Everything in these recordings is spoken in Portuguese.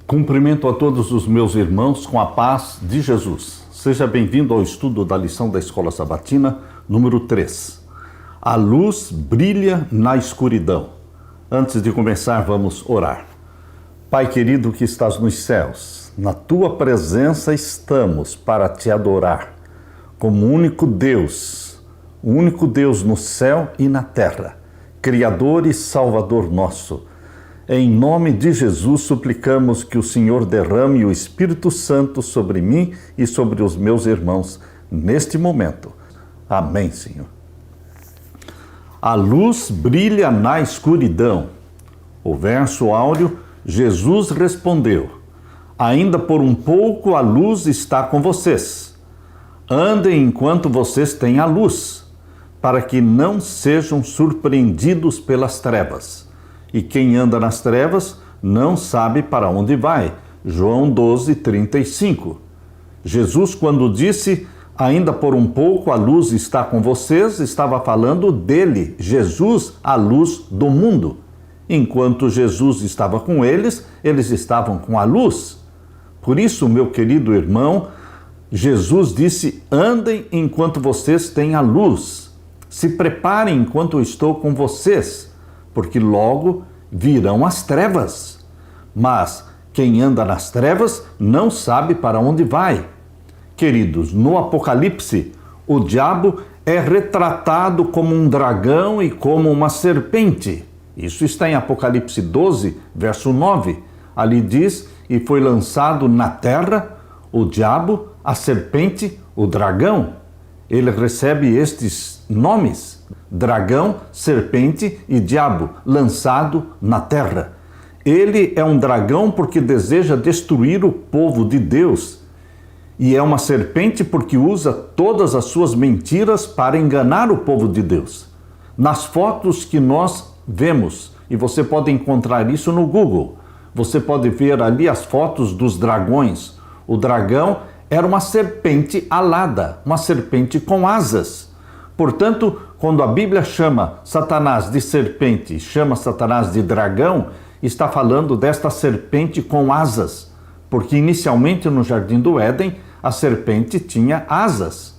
Cumprimento a todos os meus irmãos com a paz de Jesus. Seja bem-vindo ao estudo da lição da Escola Sabatina, número 3. A luz brilha na escuridão. Antes de começar, vamos orar. Pai querido que estás nos céus, na tua presença estamos para te adorar como único Deus, o único Deus no céu e na terra, Criador e Salvador nosso. Em nome de Jesus, suplicamos que o Senhor derrame o Espírito Santo sobre mim e sobre os meus irmãos neste momento. Amém, Senhor. A luz brilha na escuridão. O verso áureo, Jesus respondeu: ainda por um pouco a luz está com vocês. Andem enquanto vocês têm a luz, para que não sejam surpreendidos pelas trevas. E quem anda nas trevas não sabe para onde vai. João 12:35. Jesus, quando disse, ainda por um pouco a luz está com vocês, estava falando dele, Jesus, a luz do mundo. Enquanto Jesus estava com eles, eles estavam com a luz. Por isso, meu querido irmão, Jesus disse, andem enquanto vocês têm a luz. Se preparem enquanto eu estou com vocês, porque logo virão as trevas. Mas quem anda nas trevas não sabe para onde vai. Queridos, no Apocalipse, o diabo é retratado como um dragão e como uma serpente. Isso está em Apocalipse 12, verso 9. Ali diz, e foi lançado na terra o diabo, a serpente, o dragão. Ele recebe estes nomes: dragão, serpente e diabo, lançado na terra. Ele é um dragão porque deseja destruir o povo de Deus. E é uma serpente porque usa todas as suas mentiras para enganar o povo de Deus. Nas fotos que nós vemos, e você pode encontrar isso no Google, você pode ver ali as fotos dos dragões. O dragão era uma serpente alada, uma serpente com asas. Portanto, quando a Bíblia chama Satanás de serpente, chama Satanás de dragão, está falando desta serpente com asas, porque inicialmente no Jardim do Éden, a serpente tinha asas.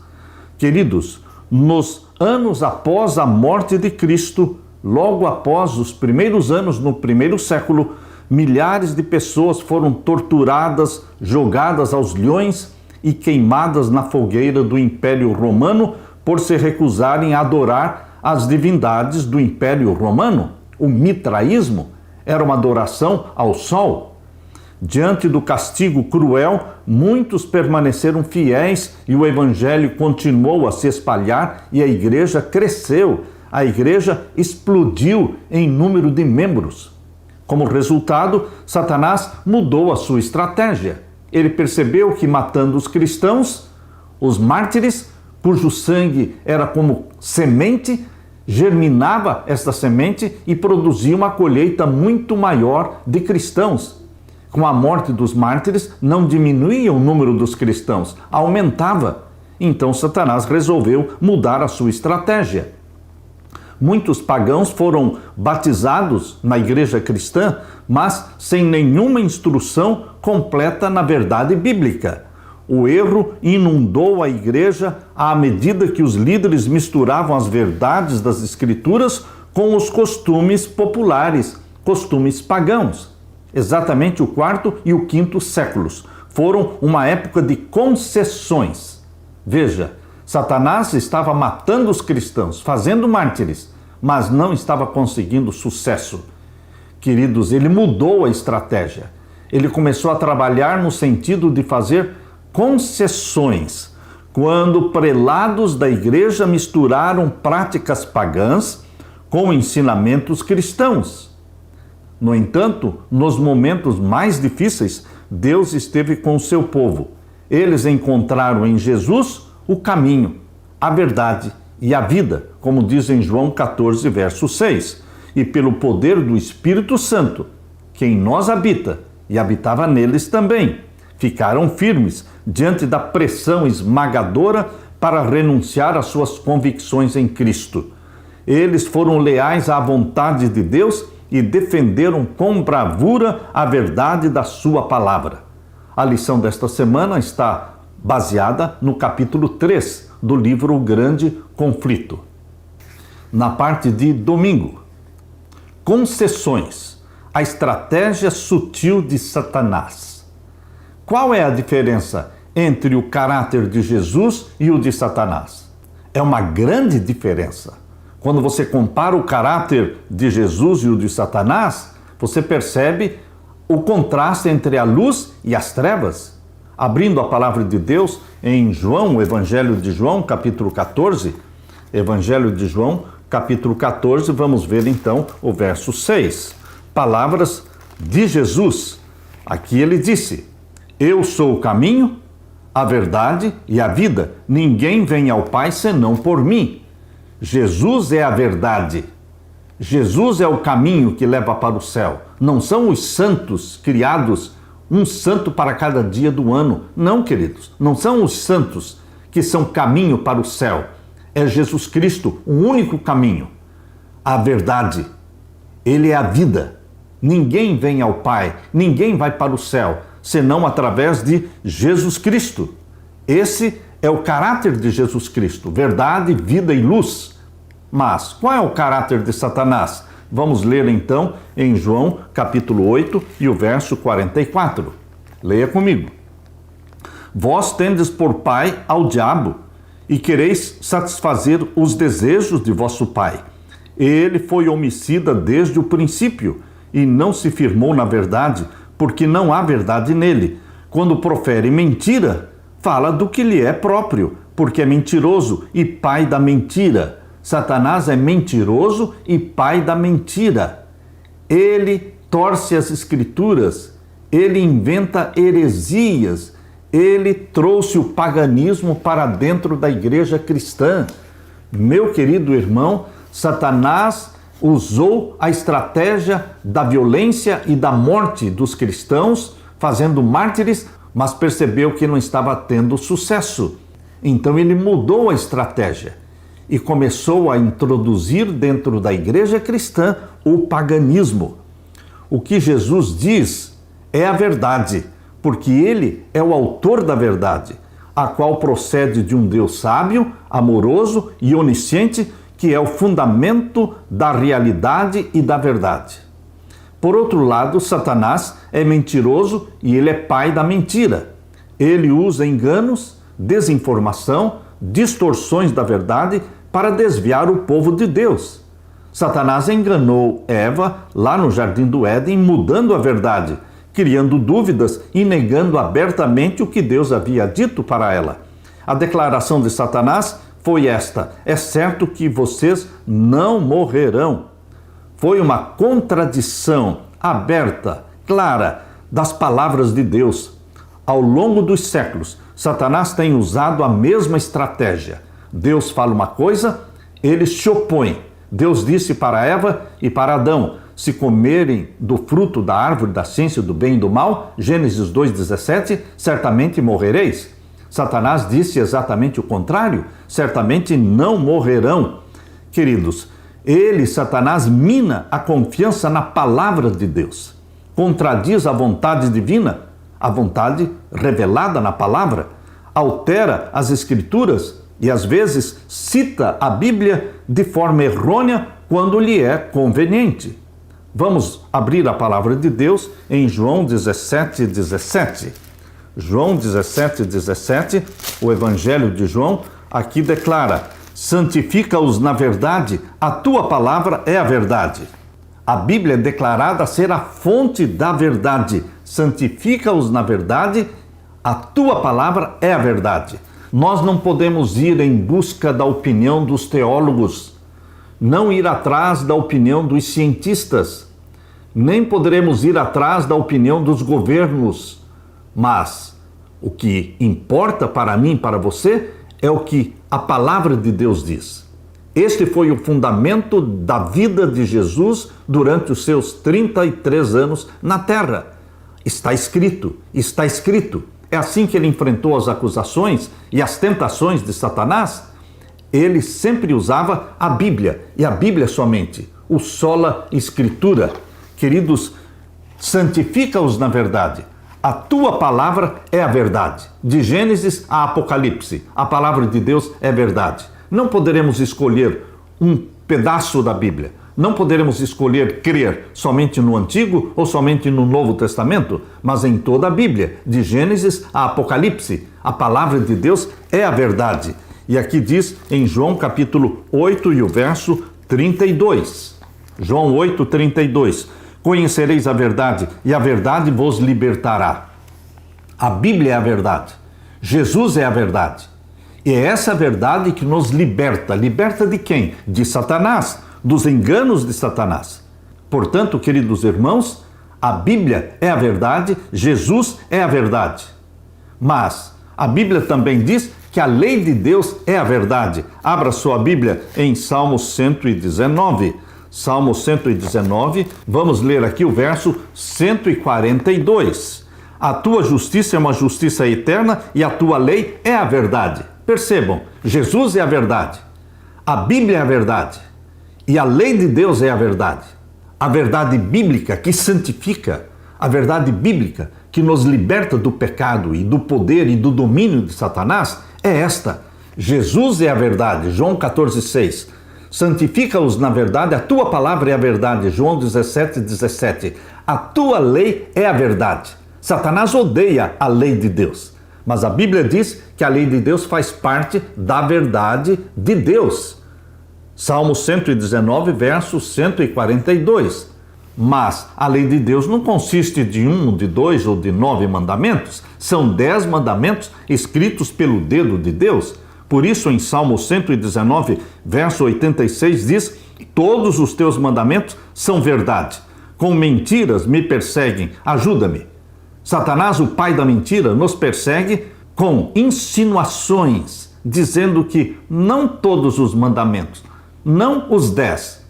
Queridos, nos anos após a morte de Cristo, logo após os primeiros anos no primeiro século, milhares de pessoas foram torturadas, jogadas aos leões e queimadas na fogueira do Império Romano por se recusarem a adorar as divindades do Império Romano. O mitraísmo era uma adoração ao sol. Diante do castigo cruel, muitos permaneceram fiéis e o evangelho continuou a se espalhar e a igreja cresceu. A igreja explodiu em número de membros. Como resultado, Satanás mudou a sua estratégia. Ele percebeu que matando os cristãos, os mártires, cujo sangue era como semente, germinava esta semente e produzia uma colheita muito maior de cristãos. Com a morte dos mártires, não diminuía o número dos cristãos, aumentava. Então Satanás resolveu mudar a sua estratégia. Muitos pagãos foram batizados na igreja cristã, mas sem nenhuma instrução completa na verdade bíblica. O erro inundou a igreja à medida que os líderes misturavam as verdades das Escrituras com os costumes populares, costumes pagãos. Exatamente o quarto e o quinto séculos foram uma época de concessões. Veja, Satanás estava matando os cristãos, fazendo mártires, mas não estava conseguindo sucesso. Queridos, ele mudou a estratégia. Ele começou a trabalhar no sentido de fazer concessões, quando prelados da igreja misturaram práticas pagãs com ensinamentos cristãos. No entanto, nos momentos mais difíceis, Deus esteve com o seu povo. Eles encontraram em Jesus o caminho, a verdade e a vida, como diz em João 14, verso 6. E pelo poder do Espírito Santo, que em nós habita e habitava neles também, ficaram firmes diante da pressão esmagadora para renunciar às suas convicções em Cristo. Eles foram leais à vontade de Deus e defenderam com bravura a verdade da sua palavra. A lição desta semana está baseada no capítulo 3 do livro O Grande Conflito. Na parte de domingo, concessões, a estratégia sutil de Satanás. Qual é a diferença entre o caráter de Jesus e o de Satanás? É uma grande diferença. Quando você compara o caráter de Jesus e o de Satanás, você percebe o contraste entre a luz e as trevas. Abrindo a palavra de Deus em João, o Evangelho de João, capítulo 14, Evangelho de João, capítulo 14, vamos ver então o verso 6. Palavras de Jesus. Aqui ele disse: Eu sou o caminho, a verdade e a vida. Ninguém vem ao Pai senão por mim. Jesus é a verdade. Jesus é o caminho que leva para o céu. Não são os santos criados, um santo para cada dia do ano. Não, queridos. Não são os santos que são caminho para o céu. É Jesus Cristo, o único caminho. A verdade. Ele é a vida. Ninguém vem ao Pai, ninguém vai para o céu, senão através de Jesus Cristo. Esse é o caráter de Jesus Cristo, verdade, vida e luz. Mas qual é o caráter de Satanás? Vamos ler então em João capítulo 8 e o verso 44. Leia comigo. Vós tendes por pai ao diabo e quereis satisfazer os desejos de vosso pai. Ele foi homicida desde o princípio e não se firmou na verdade, porque não há verdade nele. Quando profere mentira, fala do que lhe é próprio, porque é mentiroso e pai da mentira. Satanás é mentiroso e pai da mentira. Ele torce as escrituras, ele inventa heresias, ele trouxe o paganismo para dentro da igreja cristã. Meu querido irmão, Satanás usou a estratégia da violência e da morte dos cristãos, fazendo mártires, mas percebeu que não estava tendo sucesso. Então ele mudou a estratégia e começou a introduzir dentro da igreja cristã o paganismo. O que Jesus diz é a verdade, porque ele é o autor da verdade, a qual procede de um Deus sábio, amoroso e onisciente, que é o fundamento da realidade e da verdade. Por outro lado, Satanás é mentiroso e ele é pai da mentira. Ele usa enganos, desinformação, distorções da verdade para desviar o povo de Deus. Satanás enganou Eva lá no Jardim do Éden, mudando a verdade, criando dúvidas e negando abertamente o que Deus havia dito para ela. A declaração de Satanás foi esta: é certo que vocês não morrerão. Foi uma contradição aberta, clara, das palavras de Deus. Ao longo dos séculos, Satanás tem usado a mesma estratégia. Deus fala uma coisa, ele se opõe. Deus disse para Eva e para Adão: se comerem do fruto da árvore da ciência do bem e do mal, Gênesis 2,17, certamente morrereis. Satanás disse exatamente o contrário: certamente não morrerão. Queridos, Satanás, mina a confiança na palavra de Deus, contradiz a vontade divina, a vontade revelada na palavra, altera as escrituras e às vezes cita a Bíblia de forma errônea quando lhe é conveniente. Vamos abrir a palavra de Deus em João 17:17. João 17:17, o Evangelho de João, aqui declara: santifica-os na verdade, a tua palavra é a verdade. A Bíblia é declarada ser a fonte da verdade. Santifica-os na verdade, a tua palavra é a verdade. Nós não podemos ir em busca da opinião dos teólogos, não ir atrás da opinião dos cientistas, nem poderemos ir atrás da opinião dos governos. Mas o que importa para mim e para você é o que a palavra de Deus diz. Este foi o fundamento da vida de Jesus durante os seus 33 anos na terra. Está escrito, está escrito. É assim que ele enfrentou as acusações e as tentações de Satanás. Ele sempre usava a Bíblia, e a Bíblia somente, o sola escritura. Queridos, santifica-os na verdade. A tua palavra é a verdade. De Gênesis a Apocalipse, a palavra de Deus é verdade. Não poderemos escolher um pedaço da Bíblia. Não poderemos escolher crer somente no Antigo ou somente no Novo Testamento, mas em toda a Bíblia, de Gênesis a Apocalipse. A palavra de Deus é a verdade. E aqui diz em João capítulo 8 e o verso 32. João 8, 32. Conhecereis a verdade e a verdade vos libertará. A Bíblia é a verdade. Jesus é a verdade. E é essa verdade que nos liberta. Liberta de quem? De Satanás, dos enganos de Satanás. Portanto, queridos irmãos, a Bíblia é a verdade, Jesus é a verdade. Mas a Bíblia também diz que a lei de Deus é a verdade. Abra sua Bíblia em Salmo 119. Salmo 119, vamos ler aqui o verso 142. A tua justiça é uma justiça eterna e a tua lei é a verdade. Percebam, Jesus é a verdade, a Bíblia é a verdade e a lei de Deus é a verdade. A verdade bíblica que santifica, a verdade bíblica que nos liberta do pecado e do poder e do domínio de Satanás é esta. Jesus é a verdade, João 14,6. Santifica-os na verdade, a tua palavra é a verdade, João 17,17. A tua lei é a verdade. Satanás odeia a lei de Deus, mas a Bíblia diz que a lei de Deus faz parte da verdade de Deus. Salmo 119, verso 142. Mas a lei de Deus não consiste de 1, de 2 ou de 9 mandamentos. São 10 mandamentos escritos pelo dedo de Deus. Por isso, em Salmo 119, verso 86, diz: todos os teus mandamentos são verdade. Com mentiras me perseguem, ajuda-me. Satanás, o pai da mentira, nos persegue com insinuações, dizendo que não todos os mandamentos, não os 10,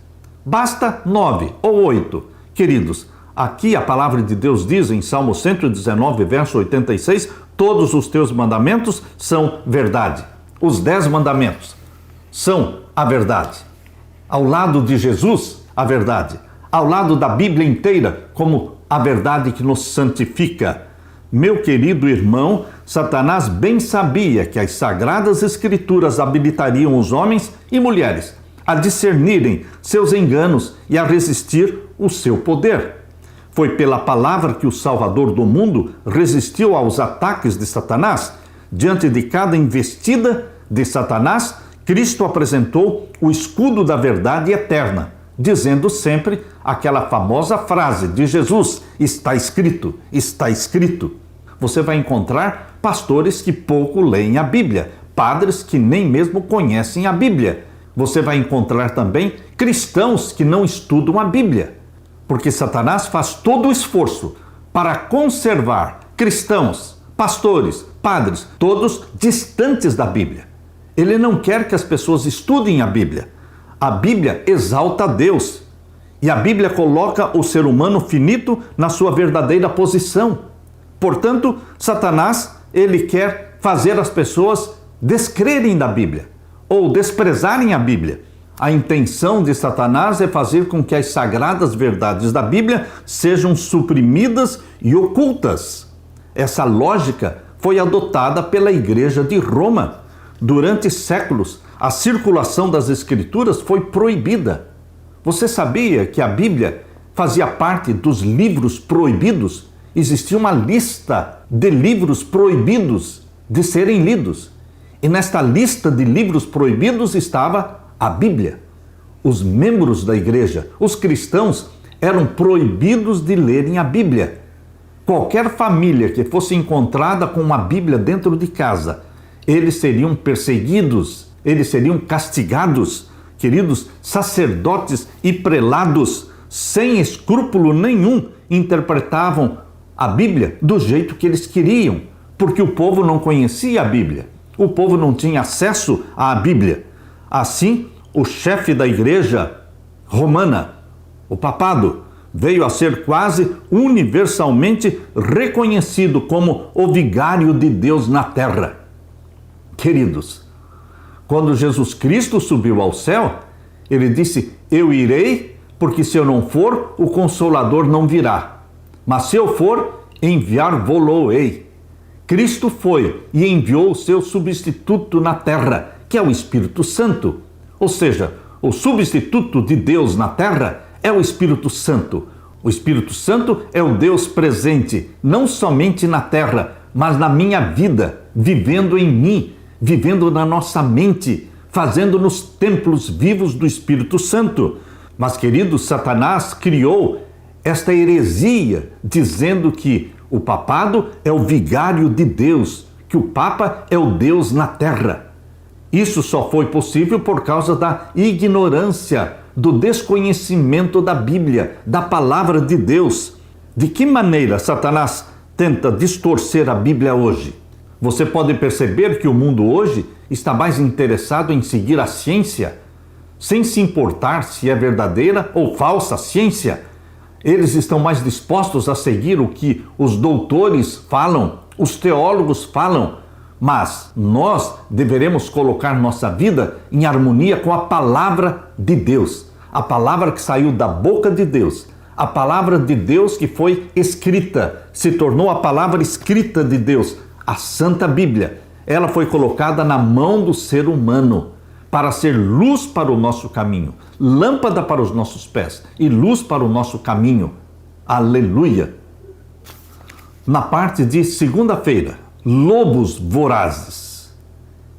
basta 9 ou 8. Queridos, aqui a palavra de Deus diz em Salmo 119, verso 86, todos os teus mandamentos são verdade. Os 10 mandamentos são a verdade. Ao lado de Jesus, a verdade. Ao lado da Bíblia inteira, como a verdade que nos santifica. Meu querido irmão, Satanás bem sabia que as sagradas escrituras habilitariam os homens e mulheres a discernirem seus enganos e a resistir o seu poder. Foi pela palavra que o Salvador do mundo resistiu aos ataques de Satanás. Diante de cada investida de Satanás, Cristo apresentou o escudo da verdade eterna, dizendo sempre aquela famosa frase de Jesus: está escrito, está escrito. Você vai encontrar pastores que pouco leem a Bíblia, padres que nem mesmo conhecem a Bíblia. Você vai encontrar também cristãos que não estudam a Bíblia, porque Satanás faz todo o esforço para conservar cristãos, pastores, padres, todos distantes da Bíblia. Ele não quer que as pessoas estudem a Bíblia. A Bíblia exalta a Deus. E a Bíblia coloca o ser humano finito na sua verdadeira posição. Portanto, Satanás, ele quer fazer as pessoas descrerem da Bíblia ou desprezarem a Bíblia. A intenção de Satanás é fazer com que as sagradas verdades da Bíblia sejam suprimidas e ocultas. Essa lógica foi adotada pela Igreja de Roma. Durante séculos, a circulação das Escrituras foi proibida. Você sabia que a Bíblia fazia parte dos livros proibidos? Existia uma lista de livros proibidos de serem lidos. E nesta lista de livros proibidos estava a Bíblia. Os membros da igreja, os cristãos, eram proibidos de lerem a Bíblia. Qualquer família que fosse encontrada com uma Bíblia dentro de casa, eles seriam perseguidos, eles seriam castigados. Queridos, sacerdotes e prelados, sem escrúpulo nenhum, interpretavam a Bíblia do jeito que eles queriam, porque o povo não conhecia a Bíblia, o povo não tinha acesso à Bíblia. Assim, o chefe da igreja romana, o papado, veio a ser quase universalmente reconhecido como o vigário de Deus na terra. Queridos, quando Jesus Cristo subiu ao céu, ele disse: eu irei porque se eu não for, o Consolador não virá. Mas se eu for, enviar-vos-ei. Cristo foi e enviou o seu substituto na terra, que é o Espírito Santo. Ou seja, o substituto de Deus na terra é o Espírito Santo. O Espírito Santo é o Deus presente, não somente na terra, mas na minha vida, vivendo em mim, vivendo na nossa mente, fazendo-nos templos vivos do Espírito Santo. Mas, queridos, Satanás criou esta heresia, dizendo que o papado é o vigário de Deus, que o Papa é o Deus na terra. Isso só foi possível por causa da ignorância, do desconhecimento da Bíblia, da palavra de Deus. De que maneira Satanás tenta distorcer a Bíblia hoje? Você pode perceber que o mundo hoje está mais interessado em seguir a ciência, sem se importar se é verdadeira ou falsa ciência. Eles estão mais dispostos a seguir o que os doutores falam, os teólogos falam, mas nós deveremos colocar nossa vida em harmonia com a palavra de Deus, a palavra que saiu da boca de Deus, a palavra de Deus que foi escrita, se tornou a palavra escrita de Deus, a Santa Bíblia. Ela foi colocada na mão do ser humano para ser luz para o nosso caminho, lâmpada para os nossos pés e luz para o nosso caminho. Aleluia! Na parte de segunda-feira, lobos vorazes.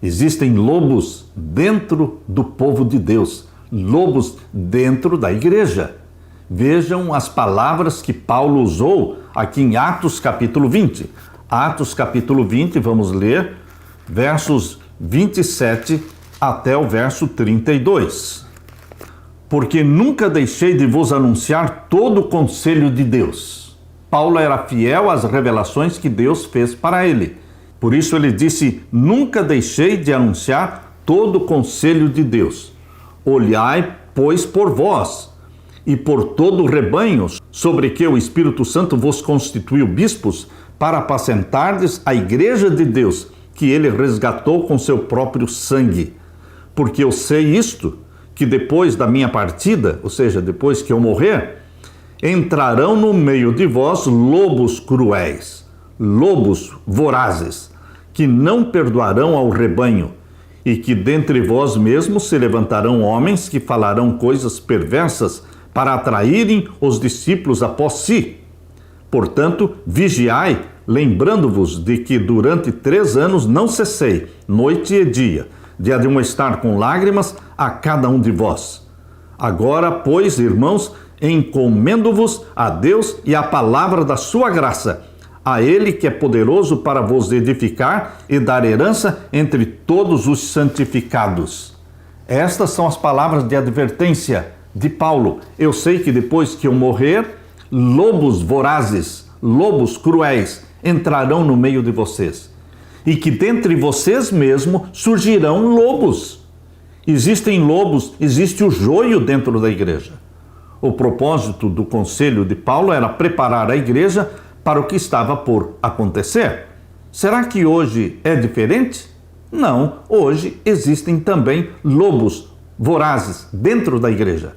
Existem lobos dentro do povo de Deus, lobos dentro da igreja. Vejam as palavras que Paulo usou aqui em Atos capítulo 20. Atos capítulo 20, vamos ler versos 27 até o verso 32. Porque nunca deixei de vos anunciar todo o conselho de Deus. Paulo era fiel às revelações que Deus fez para ele. Por isso ele disse, nunca deixei de anunciar todo o conselho de Deus. Olhai, pois, por vós e por todo o rebanho, sobre que o Espírito Santo vos constituiu bispos, para apacentardes a igreja de Deus, que ele resgatou com seu próprio sangue. Porque eu sei isto, que depois da minha partida, ou seja, depois que eu morrer, entrarão no meio de vós lobos cruéis, lobos vorazes, que não perdoarão ao rebanho, e que dentre vós mesmos se levantarão homens que falarão coisas perversas para atraírem os discípulos após si. Portanto, vigiai, lembrando-vos de que durante 3 anos não cessei, noite e dia, de admoestar com lágrimas a cada um de vós. Agora, pois, irmãos, encomendo-vos a Deus e à palavra da sua graça, a Ele que é poderoso para vos edificar e dar herança entre todos os santificados. Estas são as palavras de advertência de Paulo. Eu sei que depois que eu morrer, lobos vorazes, lobos cruéis entrarão no meio de vocês. E que dentre vocês mesmos surgirão lobos. Existem lobos, existe o joio dentro da igreja. O propósito do conselho de Paulo era preparar a igreja para o que estava por acontecer. Será que hoje é diferente? Não, hoje existem também lobos vorazes dentro da igreja.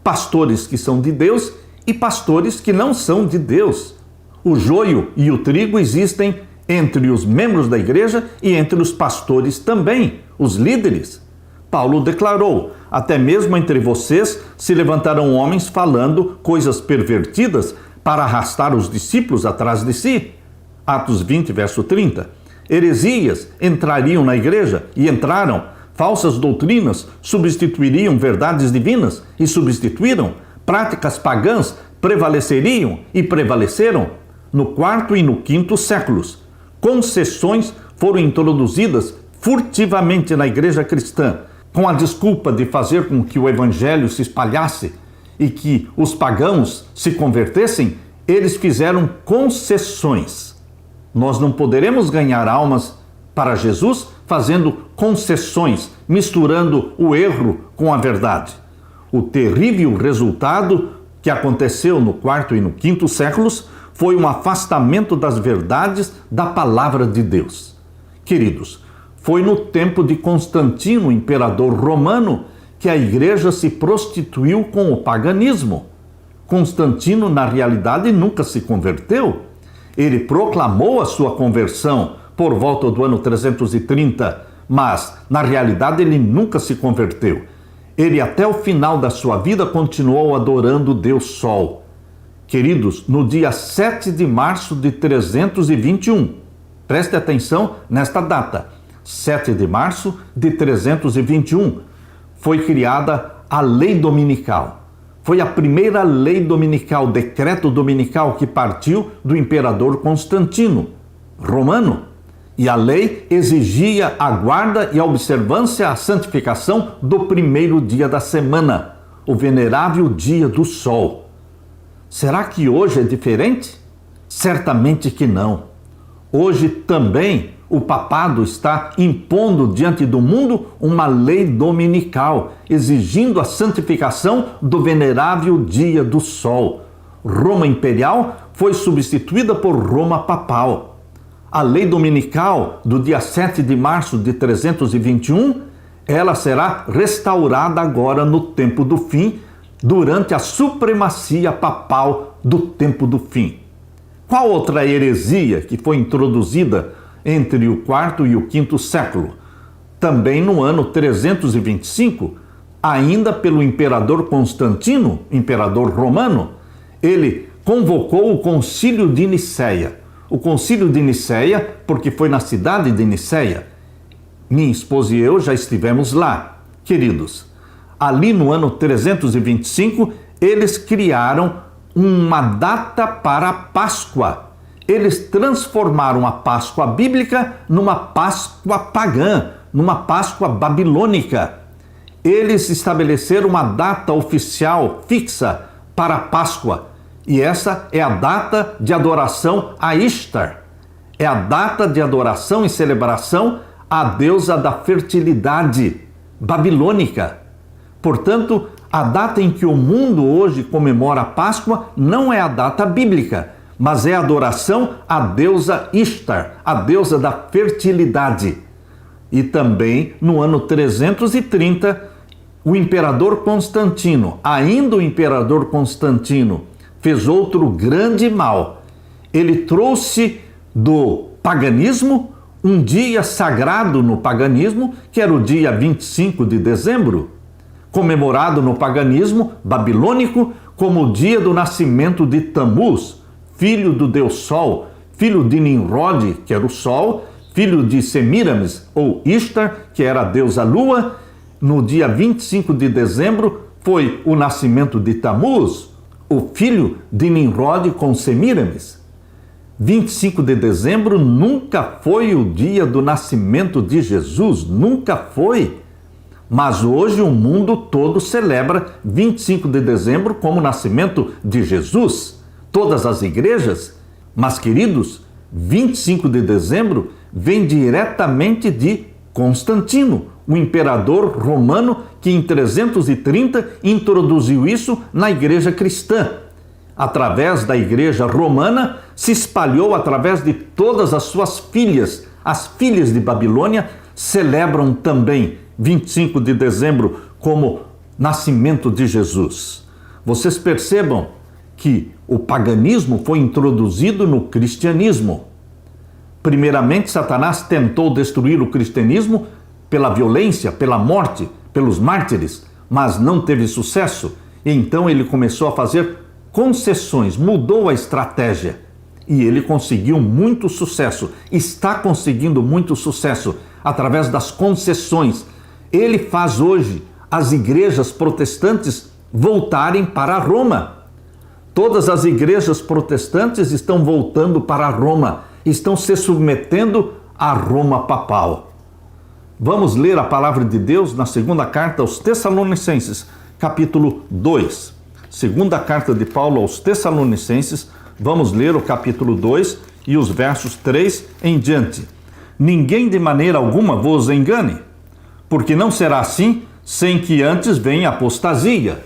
Pastores que são de Deus e pastores que não são de Deus. O joio e o trigo existem entre os membros da igreja e entre os pastores também, os líderes. Paulo declarou, até mesmo entre vocês se levantarão homens falando coisas pervertidas para arrastar os discípulos atrás de si. Atos 20, verso 30. Heresias entrariam na igreja e entraram. Falsas doutrinas substituiriam verdades divinas e substituíram. Práticas pagãs prevaleceriam e prevaleceram. No 4º e no 5º séculos, concessões foram introduzidas furtivamente na igreja cristã, com a desculpa de fazer com que o evangelho se espalhasse e que os pagãos se convertessem. Eles fizeram concessões. Nós não poderemos ganhar almas para Jesus fazendo concessões, misturando o erro com a verdade. O terrível resultado que aconteceu no 4º e no 5º séculos foi um afastamento das verdades da palavra de Deus. Queridos, foi no tempo de Constantino, imperador romano, que a igreja se prostituiu com o paganismo. Constantino, na realidade, nunca se converteu. Ele proclamou a sua conversão por volta do ano 330, mas, na realidade, ele nunca se converteu. Ele, até o final da sua vida, continuou adorando o Deus Sol. Queridos, no dia 7 de março de 321, preste atenção nesta data, 7 de março de 321, foi criada a Lei Dominical. Foi a primeira lei dominical, decreto dominical, que partiu do imperador Constantino, romano. E a lei exigia a guarda e a observância, a santificação do primeiro dia da semana, o venerável dia do sol. Será que hoje é diferente? Certamente que não. Hoje também o papado está impondo diante do mundo uma lei dominical, exigindo a santificação do venerável dia do sol. Roma imperial foi substituída por Roma papal. A lei dominical do dia 7 de março de 321, ela será restaurada agora no tempo do fim, durante a supremacia papal do tempo do fim. Qual outra heresia que foi introduzida entre o quarto e o quinto século? Também no ano 325, ainda pelo imperador Constantino, imperador romano, ele convocou o Concílio de Nicéia. O Concílio de Nicéia, porque foi na cidade de Nicéia. Minha esposa e eu já estivemos lá. Queridos, ali no ano 325, eles criaram uma data para a Páscoa. Eles transformaram a Páscoa bíblica numa Páscoa pagã, numa Páscoa babilônica. Eles estabeleceram uma data oficial fixa para a Páscoa, e essa é a data de adoração a Ishtar. É a data de adoração e celebração à deusa da fertilidade babilônica. Portanto, a data em que o mundo hoje comemora a Páscoa não é a data bíblica, mas é a adoração à deusa Ishtar, a deusa da fertilidade. E também no ano 330, o imperador Constantino, ainda o imperador Constantino, fez outro grande mal. Ele trouxe do paganismo um dia sagrado no paganismo, que era o dia 25 de dezembro, comemorado no paganismo babilônico como o dia do nascimento de Tamuz, filho do deus Sol, filho de Nimrod, que era o Sol, filho de Semíramis, ou Ishtar, que era a deusa Lua. No dia 25 de dezembro foi o nascimento de Tamuz, o filho de Nimrod com Semíramis. 25 de dezembro nunca foi o dia do nascimento de Jesus, nunca foi. Mas hoje o mundo todo celebra 25 de dezembro como o nascimento de Jesus. Todas as igrejas. Mas, queridos, 25 de dezembro vem diretamente de Constantino, o imperador romano que em 330 introduziu isso na igreja cristã. Através da igreja romana, se espalhou através de todas as suas filhas. As filhas de Babilônia celebram também 25 de dezembro como nascimento de Jesus. Vocês percebam que o paganismo foi introduzido no cristianismo. Primeiramente, Satanás tentou destruir o cristianismo pela violência, pela morte, pelos mártires, mas não teve sucesso. E então ele começou a fazer concessões, mudou a estratégia. E ele conseguiu muito sucesso, está conseguindo muito sucesso através das concessões. Ele faz hoje as igrejas protestantes voltarem para Roma. Todas as igrejas protestantes estão voltando para Roma, estão se submetendo a Roma papal. Vamos ler a palavra de Deus na segunda carta aos Tessalonicenses, capítulo 2. Segunda carta de Paulo aos Tessalonicenses, vamos ler o capítulo 2 e os versos 3 em diante. Ninguém de maneira alguma vos engane, porque não será assim sem que antes venha a apostasia.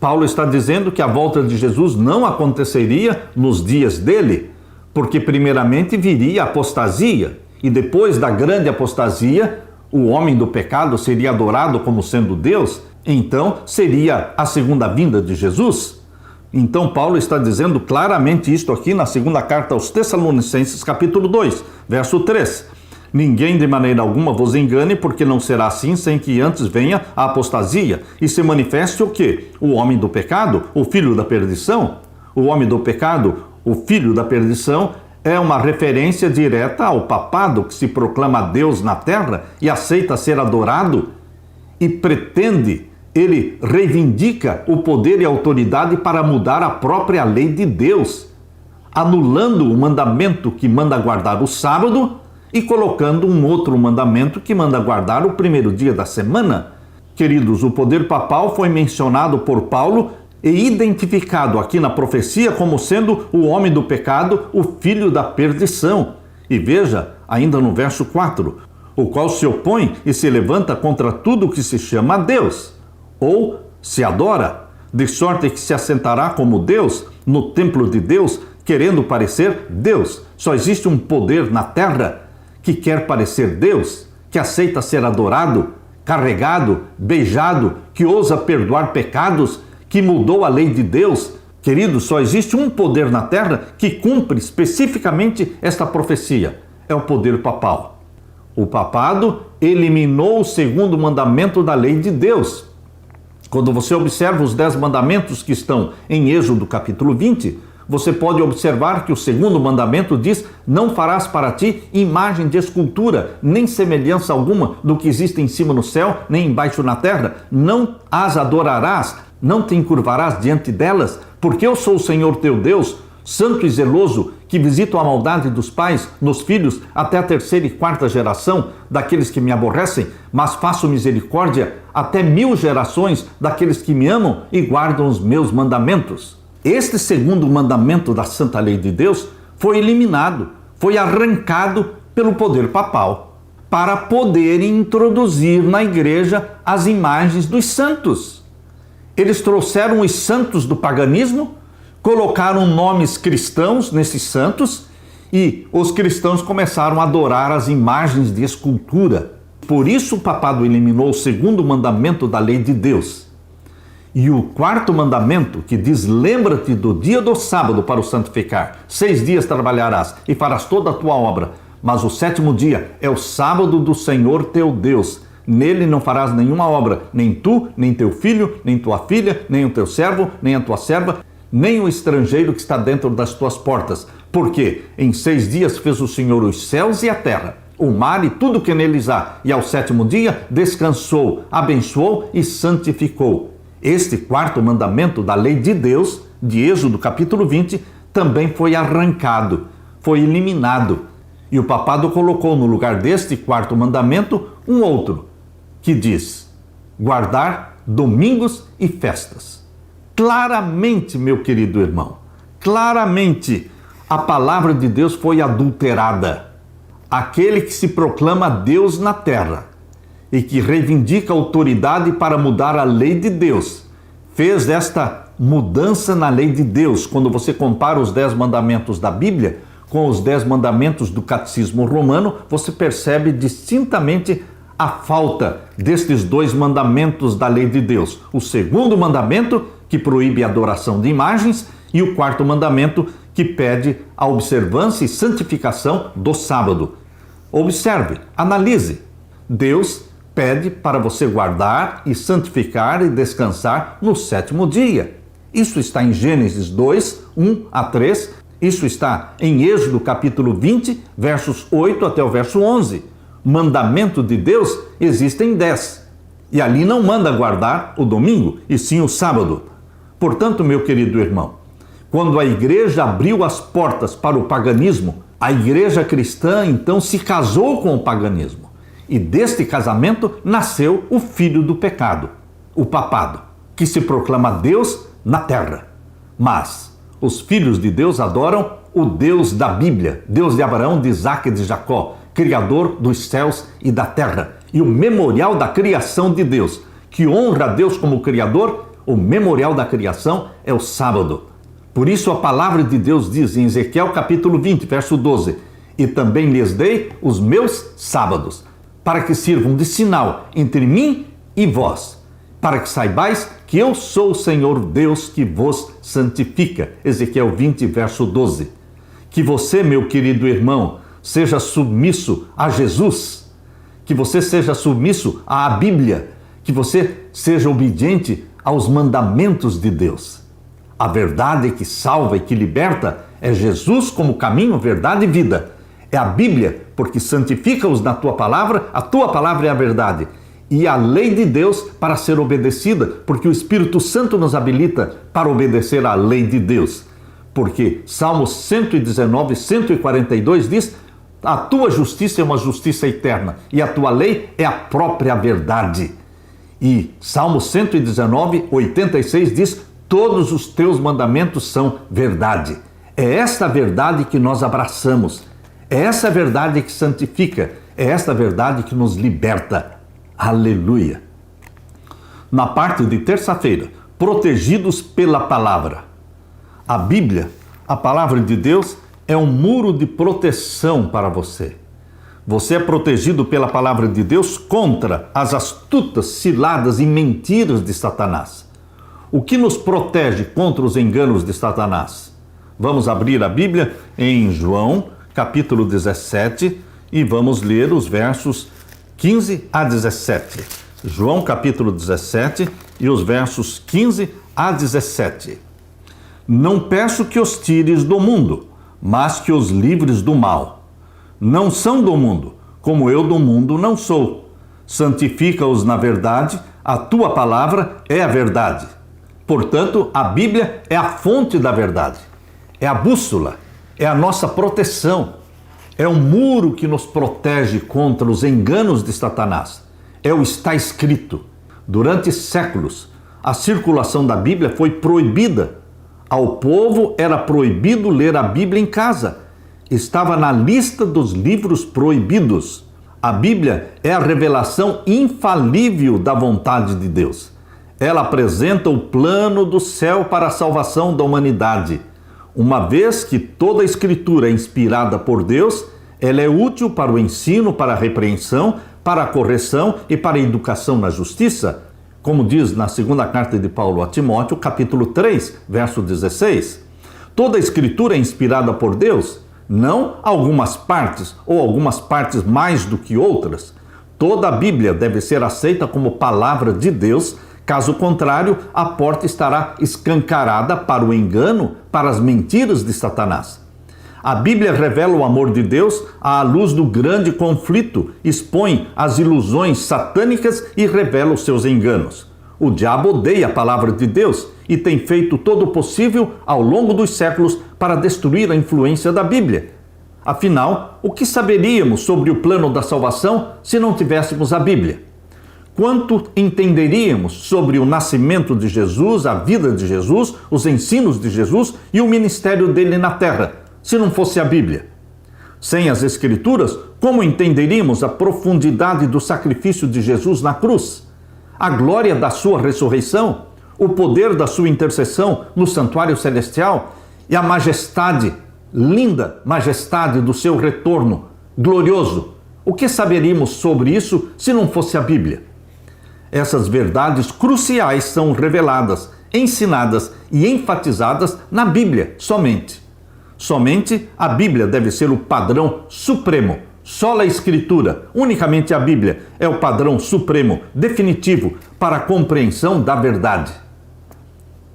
Paulo está dizendo que a volta de Jesus não aconteceria nos dias dele, porque primeiramente viria a apostasia, e depois da grande apostasia, o homem do pecado seria adorado como sendo Deus, então seria a segunda vinda de Jesus. Então Paulo está dizendo claramente isto aqui na segunda carta aos Tessalonicenses, capítulo 2, verso 3. Ninguém de maneira alguma vos engane, porque não será assim sem que antes venha a apostasia e se manifeste o quê? O homem do pecado, o filho da perdição. O homem do pecado, o filho da perdição, é uma referência direta ao papado que se proclama Deus na terra e aceita ser adorado e pretende, ele reivindica o poder e a autoridade para mudar a própria lei de Deus, anulando o mandamento que manda guardar o sábado e colocando um outro mandamento que manda guardar o primeiro dia da semana. Queridos, o poder papal foi mencionado por Paulo e identificado aqui na profecia como sendo o homem do pecado, o filho da perdição. E veja, ainda no verso 4, o qual se opõe e se levanta contra tudo que se chama Deus, ou se adora, de sorte que se assentará como Deus no templo de Deus, querendo parecer Deus. Só existe um poder na terra que quer parecer Deus, que aceita ser adorado, carregado, beijado, que ousa perdoar pecados, que mudou a lei de Deus. Querido, só existe um poder na terra que cumpre especificamente esta profecia. É o poder papal. O papado eliminou o segundo mandamento da lei de Deus. Quando você observa os 10 mandamentos que estão em Êxodo capítulo 20, você pode observar que o segundo mandamento diz: não farás para ti imagem de escultura, nem semelhança alguma do que existe em cima no céu, nem embaixo na terra. Não as adorarás, não te encurvarás diante delas, porque eu sou o Senhor teu Deus, santo e zeloso, que visito a maldade dos pais nos filhos até a 3ª e 4ª geração daqueles que me aborrecem, mas faço misericórdia até 1000 gerações daqueles que me amam e guardam os meus mandamentos. Este segundo mandamento da Santa Lei de Deus foi eliminado, foi arrancado pelo poder papal, para poder introduzir na igreja as imagens dos santos. Eles trouxeram os santos do paganismo, colocaram nomes cristãos nesses santos e os cristãos começaram a adorar as imagens de escultura. Por isso o papado eliminou o segundo mandamento da lei de Deus. E o 4º mandamento, que diz: lembra-te do dia do sábado para o santificar. 6 dias trabalharás e farás toda a tua obra, mas o 7º dia é o sábado do Senhor teu Deus. Nele não farás nenhuma obra, nem tu, nem teu filho, nem tua filha, nem o teu servo, nem a tua serva, nem o estrangeiro que está dentro das tuas portas. Porque em 6 dias fez o Senhor os céus e a terra, o mar e tudo que neles há, e ao 7º dia descansou, abençoou e santificou. Este 4º mandamento da lei de Deus, de Êxodo capítulo 20, também foi arrancado, foi eliminado. E o papado colocou no lugar deste 4º mandamento um outro, que diz: guardar domingos e festas. Claramente, meu querido irmão, claramente a palavra de Deus foi adulterada. Aquele que se proclama Deus na terra e que reivindica autoridade para mudar a lei de Deus, fez esta mudança na lei de Deus. Quando você compara os 10 mandamentos da Bíblia com os 10 mandamentos do Catecismo Romano, você percebe distintamente a falta destes 2 mandamentos da lei de Deus. O segundo mandamento, que proíbe a adoração de imagens, e o 4º mandamento, que pede a observância e santificação do sábado. Observe, analise. Deus pede para você guardar e santificar e descansar no 7º dia. Isso está em Gênesis 2, 1 a 3. Isso está em Êxodo capítulo 20, versos 8 até o verso 11. Mandamento de Deus existem 10. E ali não manda guardar o domingo, e sim o sábado. Portanto, meu querido irmão, quando a igreja abriu as portas para o paganismo, a igreja cristã então se casou com o paganismo. E deste casamento nasceu o filho do pecado, o papado, que se proclama Deus na terra. Mas os filhos de Deus adoram o Deus da Bíblia, Deus de Abraão, de Isaque e de Jacó, Criador dos céus e da terra, e o memorial da criação de Deus, que honra a Deus como Criador. O memorial da criação é o sábado. Por isso a palavra de Deus diz em Ezequiel capítulo 20, verso 12: e também lhes dei os meus sábados, para que sirvam de sinal entre mim e vós, para que saibais que eu sou o Senhor Deus que vos santifica. Ezequiel 20, verso 12. Que você, meu querido irmão, seja submisso a Jesus, que você seja submisso à Bíblia, que você seja obediente aos mandamentos de Deus. A verdade que salva e que liberta é Jesus como caminho, verdade e vida. É a Bíblia, porque santifica-os na tua palavra, a tua palavra é a verdade. E a lei de Deus para ser obedecida, porque o Espírito Santo nos habilita para obedecer à lei de Deus. Porque Salmos 119, 142 diz: a tua justiça é uma justiça eterna e a tua lei é a própria verdade. E Salmo 119, 86 diz: todos os teus mandamentos são verdade. É esta verdade que nós abraçamos. É essa verdade que santifica. É esta verdade que nos liberta. Aleluia. Na parte de terça-feira, protegidos pela palavra. A Bíblia, a palavra de Deus, é um muro de proteção para você. Você é protegido pela palavra de Deus contra as astutas ciladas e mentiras de Satanás. O que nos protege contra os enganos de Satanás? Vamos abrir a Bíblia em João, capítulo 17, e vamos ler os versos 15 a 17. João, capítulo 17, e os versos 15 a 17. Não peço que os tires do mundo, mas que os livres do mal. Não são do mundo, como eu do mundo não sou. Santifica-os na verdade, a tua palavra é a verdade. Portanto, a Bíblia é a fonte da verdade, é a bússola, é a nossa proteção, é um muro que nos protege contra os enganos de Satanás. É o está escrito. Durante séculos, a circulação da Bíblia foi proibida. Ao povo era proibido ler a Bíblia em casa. Estava na lista dos livros proibidos. A Bíblia é a revelação infalível da vontade de Deus. Ela apresenta o plano do céu para a salvação da humanidade. Uma vez que toda a Escritura é inspirada por Deus, ela é útil para o ensino, para a repreensão, para a correção e para a educação na justiça, como diz na segunda carta de Paulo a Timóteo, capítulo 3, verso 16. Toda a Escritura é inspirada por Deus, não algumas partes ou algumas partes mais do que outras. Toda a Bíblia deve ser aceita como palavra de Deus. Caso contrário, a porta estará escancarada para o engano, para as mentiras de Satanás. A Bíblia revela o amor de Deus à luz do grande conflito, expõe as ilusões satânicas e revela os seus enganos. O diabo odeia a palavra de Deus e tem feito todo o possível ao longo dos séculos para destruir a influência da Bíblia. Afinal, o que saberíamos sobre o plano da salvação se não tivéssemos a Bíblia? Quanto entenderíamos sobre o nascimento de Jesus, a vida de Jesus, os ensinos de Jesus e o ministério dele na terra, se não fosse a Bíblia? Sem as Escrituras, como entenderíamos a profundidade do sacrifício de Jesus na cruz, a glória da sua ressurreição, o poder da sua intercessão no santuário celestial e a majestade, linda majestade do seu retorno glorioso? O que saberíamos sobre isso se não fosse a Bíblia? Essas verdades cruciais são reveladas, ensinadas e enfatizadas na Bíblia somente. Somente a Bíblia deve ser o padrão supremo. Só a Escritura, unicamente a Bíblia, é o padrão supremo, definitivo, para a compreensão da verdade.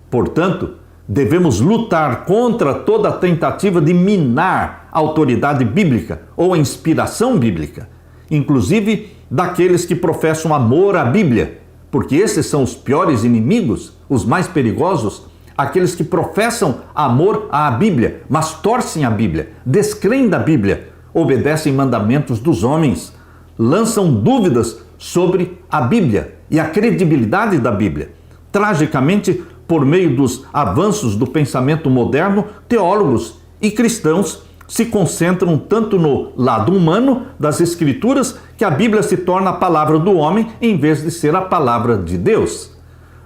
Portanto, devemos lutar contra toda tentativa de minar a autoridade bíblica ou a inspiração bíblica, inclusive daqueles que professam amor à Bíblia, porque esses são os piores inimigos, os mais perigosos, aqueles que professam amor à Bíblia, mas torcem a Bíblia, descreem da Bíblia, obedecem mandamentos dos homens, lançam dúvidas sobre a Bíblia e a credibilidade da Bíblia. Tragicamente, por meio dos avanços do pensamento moderno, teólogos e cristãos se concentram tanto no lado humano das Escrituras que a Bíblia se torna a palavra do homem em vez de ser a palavra de Deus.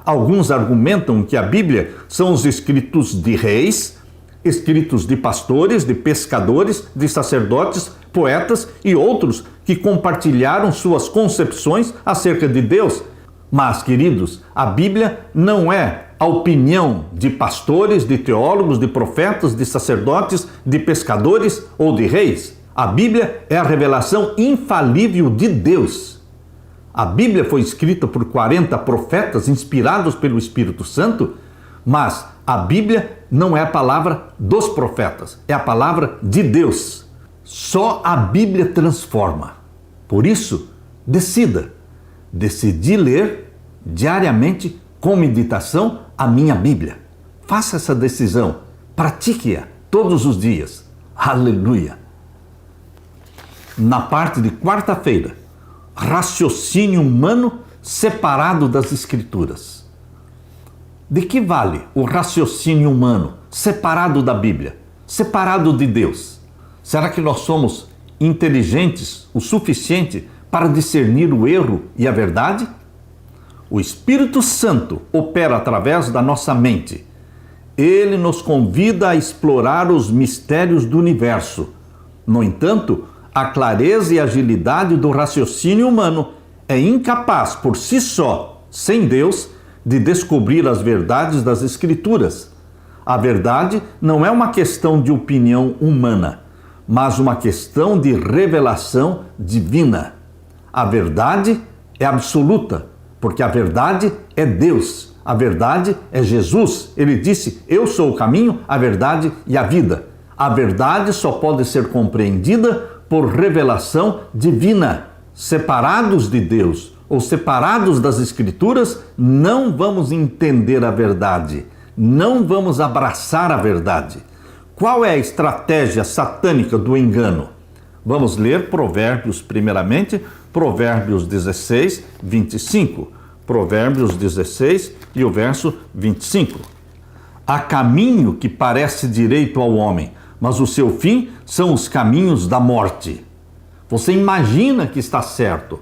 Alguns argumentam que a Bíblia são os escritos de reis, escritos de pastores, de pescadores, de sacerdotes, poetas e outros que compartilharam suas concepções acerca de Deus. Mas, queridos, a Bíblia não é a opinião de pastores, de teólogos, de profetas, de sacerdotes, de pescadores ou de reis. A Bíblia é a revelação infalível de Deus. A Bíblia foi escrita por 40 profetas inspirados pelo Espírito Santo, mas a Bíblia não é a palavra dos profetas, é a palavra de Deus. Só a Bíblia transforma. Por isso, decidi ler diariamente com meditação a minha Bíblia. Faça essa decisão, pratique-a todos os dias. Aleluia! Na parte de quarta-feira, raciocínio humano separado das Escrituras. De que vale o raciocínio humano separado da Bíblia, separado de Deus? Será que nós somos inteligentes o suficiente para discernir o erro e a verdade? O Espírito Santo opera através da nossa mente. Ele nos convida a explorar os mistérios do universo. No entanto, a clareza e agilidade do raciocínio humano é incapaz por si só, sem Deus, de descobrir as verdades das Escrituras. A verdade não é uma questão de opinião humana, mas uma questão de revelação divina. A verdade é absoluta, porque a verdade é Deus. A verdade é Jesus. Ele disse: eu sou o caminho, a verdade e a vida. A verdade só pode ser compreendida por revelação divina. Separados de Deus ou separados das Escrituras, não vamos entender a verdade, não vamos abraçar a verdade. Qual é a estratégia satânica do engano? Vamos ler Provérbios primeiramente, Provérbios 16, 25. Provérbios 16 e o verso 25. Há caminho que parece direito ao homem, mas o seu fim são os caminhos da morte. Você imagina que está certo.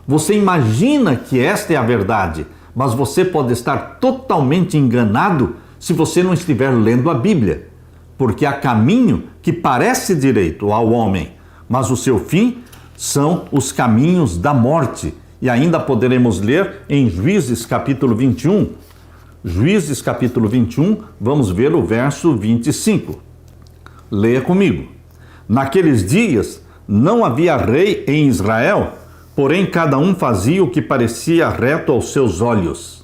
Você imagina que esta é a verdade, mas você pode estar totalmente enganado se você não estiver lendo a Bíblia. Porque há caminho que parece direito ao homem, mas o seu fim são os caminhos da morte. E ainda poderemos ler em Juízes capítulo 21. Juízes capítulo 21, vamos ver o verso 25. Leia comigo. Naqueles dias não havia rei em Israel, porém cada um fazia o que parecia reto aos seus olhos.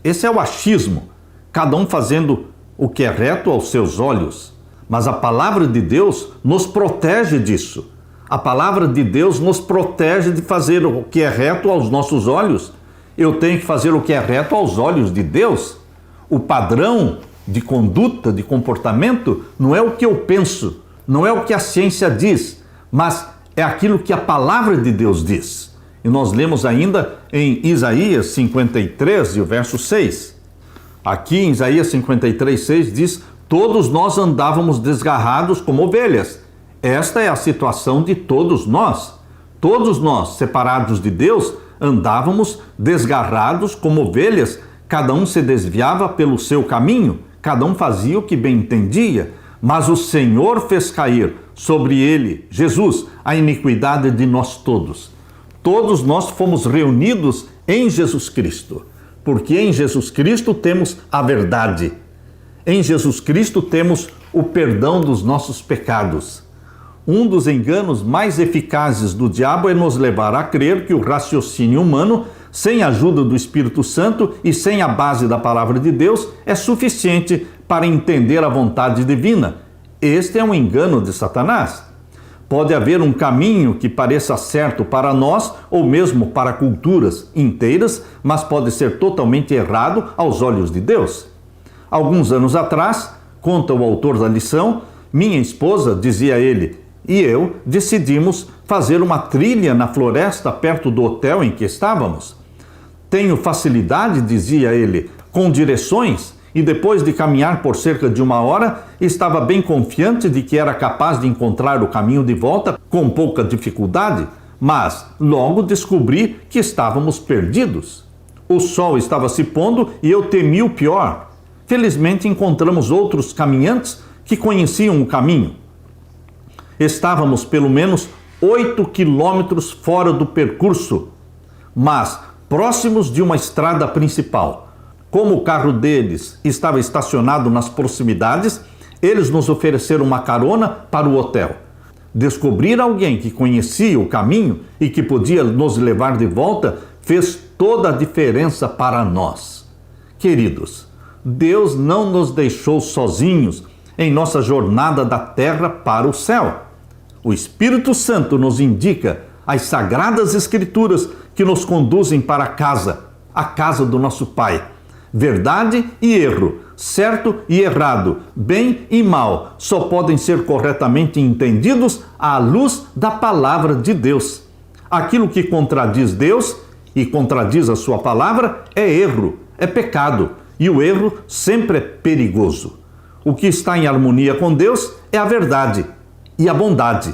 Esse é o achismo, cada um fazendo o que é reto aos seus olhos. Mas a palavra de Deus nos protege disso. A palavra de Deus nos protege de fazer o que é reto aos nossos olhos. Eu tenho que fazer o que é reto aos olhos de Deus. O padrão de conduta, de comportamento, não é o que eu penso, não é o que a ciência diz, mas é aquilo que a palavra de Deus diz. E nós lemos ainda em Isaías 53, e o verso 6. Aqui em Isaías 53, 6 diz: todos nós andávamos desgarrados como ovelhas. Esta é a situação de todos nós. Todos nós, separados de Deus, andávamos desgarrados como ovelhas. Cada um se desviava pelo seu caminho, cada um fazia o que bem entendia. Mas o Senhor fez cair sobre ele, Jesus, a iniquidade de nós todos. Todos nós fomos reunidos em Jesus Cristo, porque em Jesus Cristo temos a verdade. Em Jesus Cristo temos o perdão dos nossos pecados. Um dos enganos mais eficazes do diabo é nos levar a crer que o raciocínio humano, sem a ajuda do Espírito Santo e sem a base da palavra de Deus, é suficiente para entender a vontade divina. Este é um engano de Satanás. Pode haver um caminho que pareça certo para nós ou mesmo para culturas inteiras, mas pode ser totalmente errado aos olhos de Deus. Alguns anos atrás, conta o autor da lição, minha esposa, dizia ele, e eu decidimos fazer uma trilha na floresta perto do hotel em que estávamos. Tenho facilidade, dizia ele, com direções, e depois de caminhar por cerca de 1 hora, estava bem confiante de que era capaz de encontrar o caminho de volta com pouca dificuldade, mas logo descobri que estávamos perdidos. O sol estava se pondo e eu temi o pior. Felizmente encontramos outros caminhantes que conheciam o caminho. Estávamos pelo menos 8 quilômetros fora do percurso, mas próximos de uma estrada principal. Como o carro deles estava estacionado nas proximidades, eles nos ofereceram uma carona para o hotel. Descobrir alguém que conhecia o caminho e que podia nos levar de volta fez toda a diferença para nós. Queridos, Deus não nos deixou sozinhos em nossa jornada da terra para o céu. O Espírito Santo nos indica as sagradas Escrituras que nos conduzem para a casa do nosso Pai. Verdade e erro, certo e errado, bem e mal, só podem ser corretamente entendidos à luz da palavra de Deus. Aquilo que contradiz Deus e contradiz a sua palavra é erro, é pecado, e o erro sempre é perigoso. O que está em harmonia com Deus é a verdade e a bondade.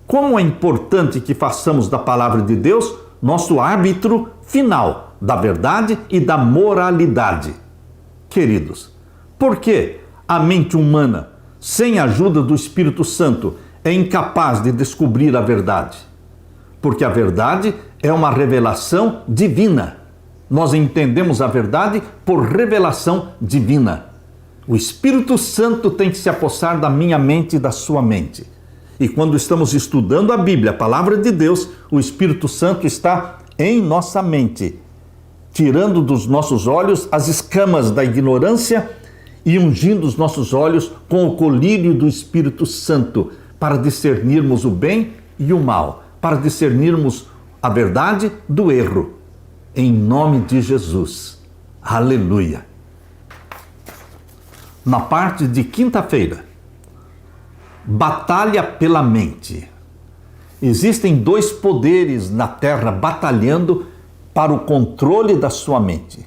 Como é importante que façamos da palavra de Deus nosso árbitro final da verdade e da moralidade. Queridos, por que a mente humana, sem a ajuda do Espírito Santo, é incapaz de descobrir a verdade? Porque a verdade é uma revelação divina. Nós entendemos a verdade por revelação divina. O Espírito Santo tem que se apossar da minha mente e da sua mente. E quando estamos estudando a Bíblia, a palavra de Deus, o Espírito Santo está em nossa mente, tirando dos nossos olhos as escamas da ignorância e ungindo os nossos olhos com o colírio do Espírito Santo, para discernirmos o bem e o mal, para discernirmos a verdade do erro. Em nome de Jesus. Aleluia. Na parte de quinta-feira, batalha pela mente. Existem dois poderes na terra batalhando para o controle da sua mente,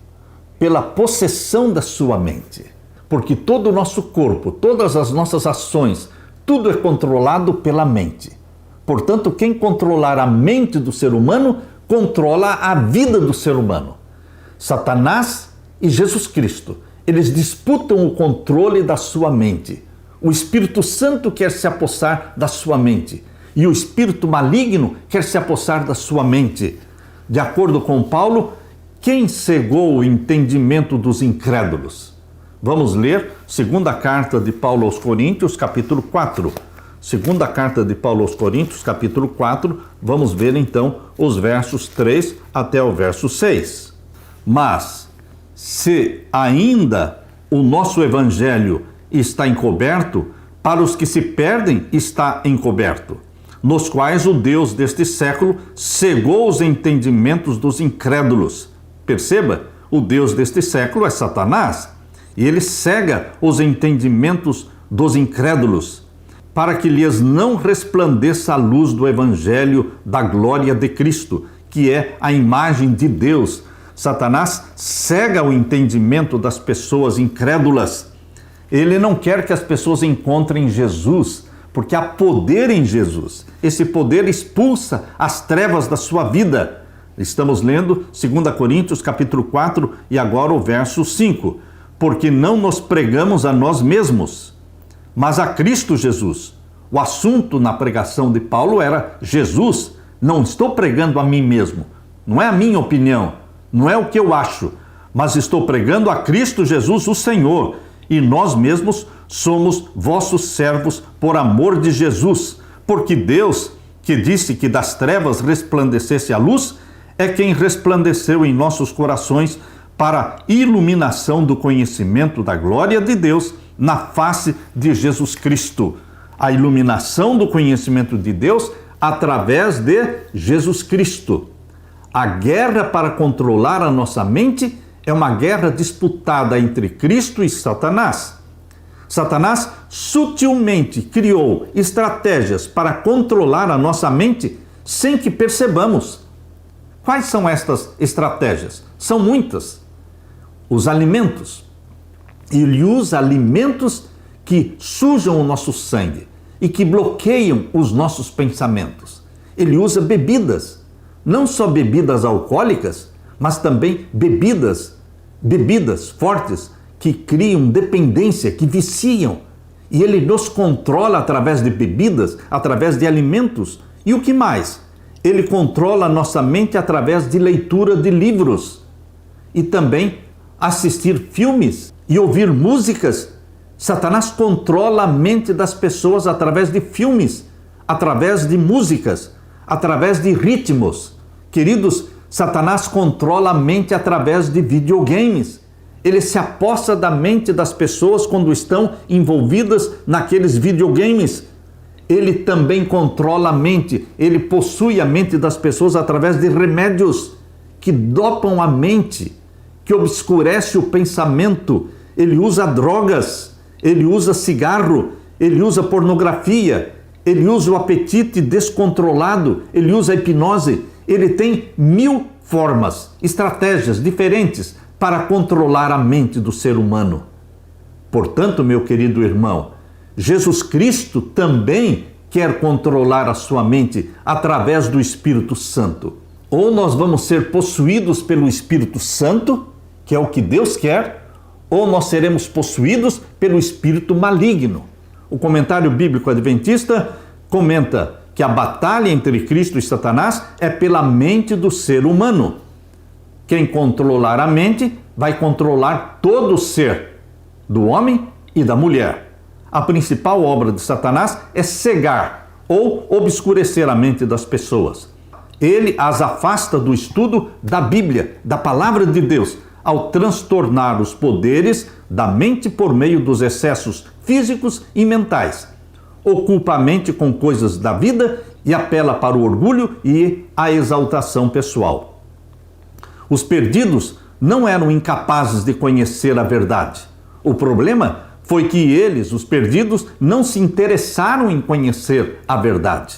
pela possessão da sua mente. Porque todo o nosso corpo, todas as nossas ações, tudo é controlado pela mente. Portanto, quem controlar a mente do ser humano, controla a vida do ser humano. Satanás e Jesus Cristo, eles disputam o controle da sua mente. O Espírito Santo quer se apossar da sua mente e o espírito maligno quer se apossar da sua mente. De acordo com Paulo, quem cegou o entendimento dos incrédulos? Vamos ler segunda carta de Paulo aos Coríntios, capítulo 4. Segunda carta de Paulo aos Coríntios, capítulo 4, vamos ver então os versos 3 até o verso 6. Mas, se ainda o nosso evangelho está encoberto, para os que se perdem está encoberto, nos quais o Deus deste século cegou os entendimentos dos incrédulos. Perceba, o Deus deste século é Satanás, e ele cega os entendimentos dos incrédulos, para que lhes não resplandeça a luz do evangelho da glória de Cristo, que é a imagem de Deus. Satanás cega o entendimento das pessoas incrédulas. Ele não quer que as pessoas encontrem Jesus, porque há poder em Jesus. Esse poder expulsa as trevas da sua vida. Estamos lendo 2 Coríntios capítulo 4 e agora o verso 5. Porque não nos pregamos a nós mesmos, mas a Cristo Jesus. O assunto na pregação de Paulo era Jesus. Não estou pregando a mim mesmo. Não é a minha opinião, não é o que eu acho, mas estou pregando a Cristo Jesus, o Senhor. E nós mesmos somos vossos servos por amor de Jesus. Porque Deus, que disse que das trevas resplandecesse a luz, é quem resplandeceu em nossos corações para a iluminação do conhecimento da glória de Deus na face de Jesus Cristo. A iluminação do conhecimento de Deus através de Jesus Cristo. A guerra para controlar a nossa mente é uma guerra disputada entre Cristo e Satanás. Satanás sutilmente criou estratégias para controlar a nossa mente sem que percebamos. Quais são estas estratégias? São muitas. Os alimentos. Ele usa alimentos que sujam o nosso sangue e que bloqueiam os nossos pensamentos. Ele usa bebidas, não só bebidas alcoólicas, mas também bebidas fortes que criam dependência, que viciam. E ele nos controla através de bebidas, através de alimentos. E o que mais? Ele controla a nossa mente através de leitura de livros. E também assistir filmes e ouvir músicas. Satanás controla a mente das pessoas através de filmes, através de músicas, através de ritmos. Queridos, Satanás controla a mente através de videogames. Ele se apossa da mente das pessoas quando estão envolvidas naqueles videogames. Ele também controla a mente, ele possui a mente das pessoas através de remédios que dopam a mente, que obscurece o pensamento. Ele usa drogas, ele usa cigarro, ele usa pornografia, ele usa o apetite descontrolado, ele usa a hipnose. Ele tem 1000 formas, estratégias diferentes para controlar a mente do ser humano. Portanto, meu querido irmão, Jesus Cristo também quer controlar a sua mente através do Espírito Santo. Ou nós vamos ser possuídos pelo Espírito Santo, que é o que Deus quer, ou nós seremos possuídos pelo espírito maligno. O comentário bíblico adventista comenta que a batalha entre Cristo e Satanás é pela mente do ser humano. Quem controlar a mente vai controlar todo o ser, do homem e da mulher. A principal obra de Satanás é cegar ou obscurecer a mente das pessoas. Ele as afasta do estudo da Bíblia, da palavra de Deus, ao transtornar os poderes da mente por meio dos excessos físicos e mentais. Ocupa a mente com coisas da vida e apela para o orgulho e a exaltação pessoal. Os perdidos não eram incapazes de conhecer a verdade. O problema foi que eles, os perdidos, não se interessaram em conhecer a verdade.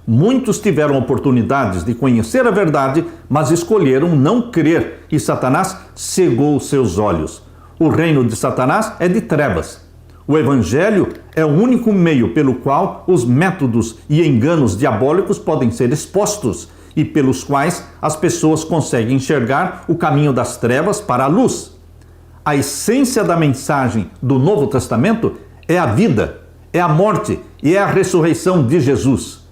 Muitos tiveram oportunidades de conhecer a verdade, mas escolheram não crer e Satanás cegou os seus olhos. O reino de Satanás é de trevas. O Evangelho é o único meio pelo qual os métodos e enganos diabólicos podem ser expostos e pelos quais as pessoas conseguem enxergar o caminho das trevas para a luz. A essência da mensagem do Novo Testamento é a vida, é a morte e é a ressurreição de Jesus.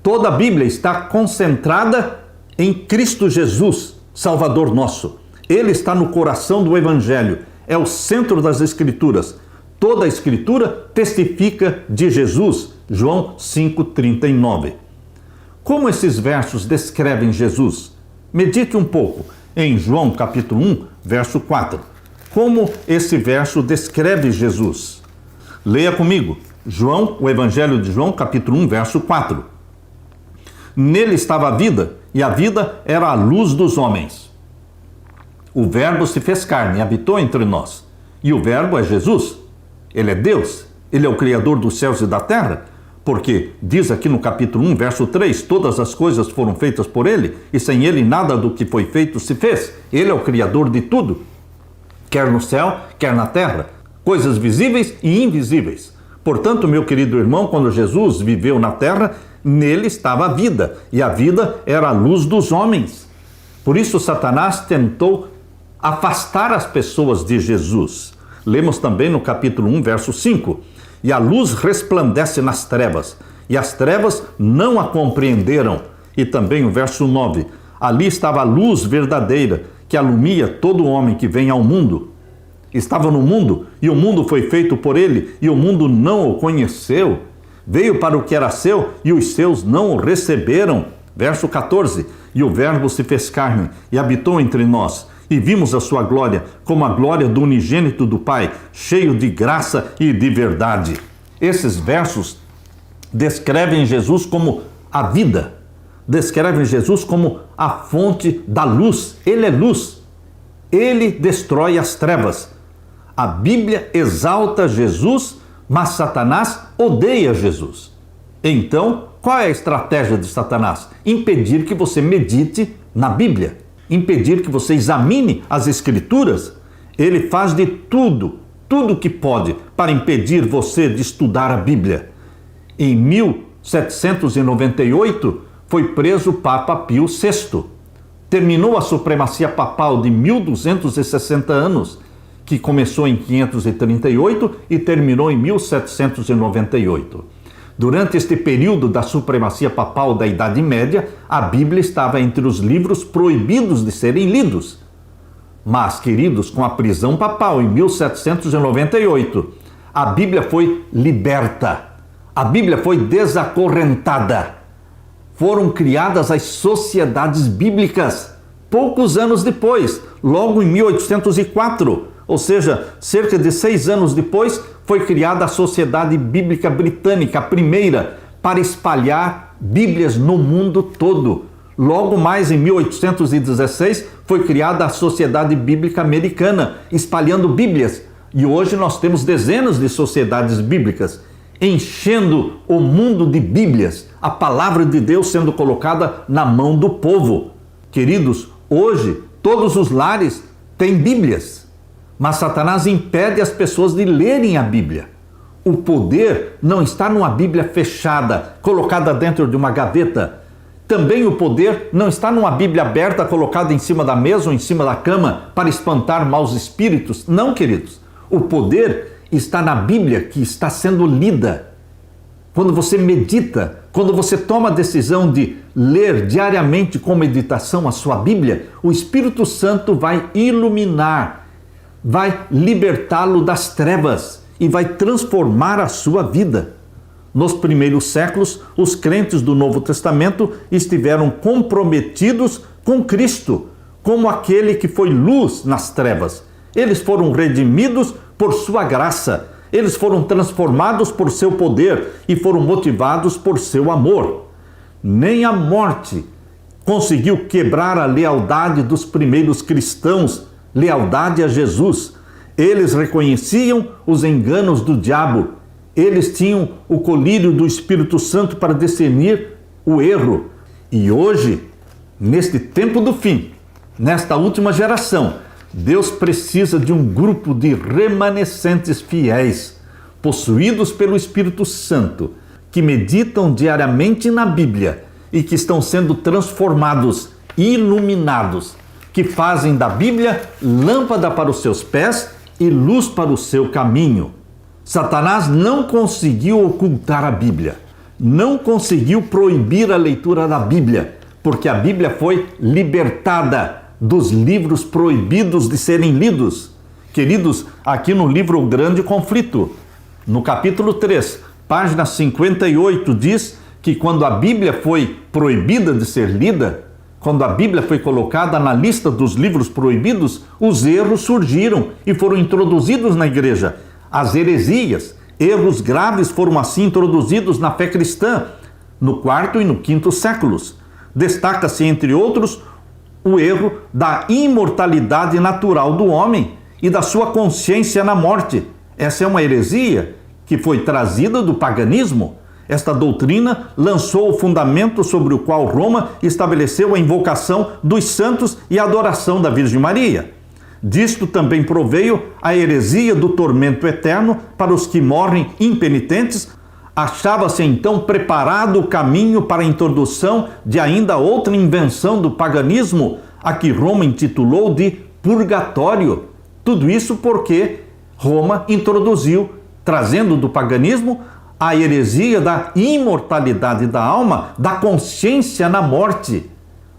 Toda a Bíblia está concentrada em Cristo Jesus, Salvador nosso. Ele está no coração do Evangelho, é o centro das Escrituras. Toda a Escritura testifica de Jesus, João 5,39. Como esses versos descrevem Jesus? Medite um pouco em João capítulo 1, verso 4. Como esse verso descreve Jesus? Leia comigo, João, o Evangelho de João, capítulo 1, verso 4. Nele estava a vida, e a vida era a luz dos homens. O Verbo se fez carne e habitou entre nós. E o Verbo é Jesus. Ele é Deus. Ele é o Criador dos céus e da terra. Porque diz aqui no capítulo 1, verso 3, todas as coisas foram feitas por ele, e sem ele nada do que foi feito se fez. Ele é o Criador de tudo, quer no céu, quer na terra, coisas visíveis e invisíveis. Portanto, meu querido irmão, quando Jesus viveu na terra, nele estava a vida, e a vida era a luz dos homens. Por isso Satanás tentou afastar as pessoas de Jesus. Lemos também no capítulo 1, verso 5. E a luz resplandece nas trevas, e as trevas não a compreenderam. E também o verso 9. Ali estava a luz verdadeira, que alumia todo homem que vem ao mundo. Estava no mundo, e o mundo foi feito por ele, e o mundo não o conheceu. Veio para o que era seu, e os seus não o receberam. Verso 14. E o Verbo se fez carne, e habitou entre nós. E vimos a sua glória, como a glória do unigênito do Pai, cheio de graça e de verdade. Esses versos descrevem Jesus como a vida, descrevem Jesus como a fonte da luz. Ele é luz, ele destrói as trevas. A Bíblia exalta Jesus, mas Satanás odeia Jesus. Então, qual é a estratégia de Satanás? Impedir que você medite na Bíblia. Impedir que você examine as Escrituras. Ele faz de tudo que pode para impedir você de estudar a Bíblia. Em 1798 foi preso o Papa Pio VI. Terminou a supremacia papal de 1260 anos, que começou em 538 e terminou em 1798. Durante este período da supremacia papal da Idade Média, a Bíblia estava entre os livros proibidos de serem lidos. Mas, queridos, com a prisão papal em 1798, a Bíblia foi liberta, a Bíblia foi desacorrentada. Foram criadas as sociedades bíblicas, poucos anos depois, logo em 1804, ou seja, cerca de 6 anos depois, foi criada a Sociedade Bíblica Britânica, a primeira, para espalhar Bíblias no mundo todo. Logo mais em 1816 foi criada a Sociedade Bíblica Americana, espalhando Bíblias. E hoje nós temos dezenas de sociedades bíblicas, enchendo o mundo de Bíblias, a palavra de Deus sendo colocada na mão do povo. Queridos, hoje todos os lares têm Bíblias, mas Satanás impede as pessoas de lerem a Bíblia. O poder não está numa Bíblia fechada, colocada dentro de uma gaveta. Também o poder não está numa Bíblia aberta, colocada em cima da mesa ou em cima da cama, para espantar maus espíritos. Não, queridos. O poder está na Bíblia que está sendo lida. Quando você medita, quando você toma a decisão de ler diariamente com meditação a sua Bíblia, o Espírito Santo vai iluminar, vai libertá-lo das trevas e vai transformar a sua vida. Nos primeiros séculos, os crentes do Novo Testamento estiveram comprometidos com Cristo, como aquele que foi luz nas trevas. Eles foram redimidos por sua graça, eles foram transformados por seu poder e foram motivados por seu amor. Nem a morte conseguiu quebrar a lealdade dos primeiros cristãos, lealdade a Jesus. Eles reconheciam os enganos do diabo. Eles tinham o colírio do Espírito Santo para discernir o erro. E hoje, neste tempo do fim, nesta última geração, Deus precisa de um grupo de remanescentes fiéis, possuídos pelo Espírito Santo, que meditam diariamente na Bíblia e que estão sendo transformados, iluminados, que fazem da Bíblia lâmpada para os seus pés e luz para o seu caminho. Satanás não conseguiu ocultar a Bíblia, não conseguiu proibir a leitura da Bíblia, porque a Bíblia foi libertada dos livros proibidos de serem lidos. Queridos, aqui no livro O Grande Conflito, no capítulo 3, página 58, diz que quando a Bíblia foi proibida de ser lida, quando a Bíblia foi colocada na lista dos livros proibidos, os erros surgiram e foram introduzidos na igreja. As heresias, erros graves foram assim introduzidos na fé cristã, no 4º e no 5º séculos. Destaca-se, entre outros, o erro da imortalidade natural do homem e da sua consciência na morte. Essa é uma heresia que foi trazida do paganismo. Esta doutrina lançou o fundamento sobre o qual Roma estabeleceu a invocação dos santos e a adoração da Virgem Maria. Disto também proveio a heresia do tormento eterno para os que morrem impenitentes. Achava-se então preparado o caminho para a introdução de ainda outra invenção do paganismo, a que Roma intitulou de purgatório. Tudo isso porque Roma introduziu, trazendo do paganismo, a heresia da imortalidade da alma, da consciência na morte.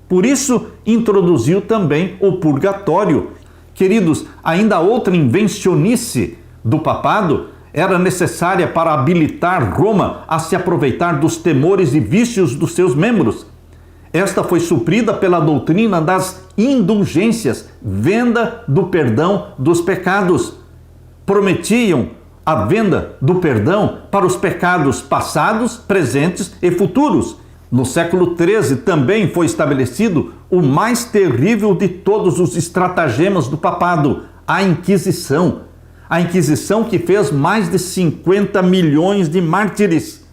Por isso, introduziu também o purgatório. Queridos, ainda outra invencionice do papado era necessária para habilitar Roma a se aproveitar dos temores e vícios dos seus membros. Esta foi suprida pela doutrina das indulgências, venda do perdão dos pecados. Prometiam a venda do perdão para os pecados passados, presentes e futuros. No século XIII também foi estabelecido o mais terrível de todos os estratagemas do papado, a Inquisição. A Inquisição que fez mais de 50 milhões de mártires.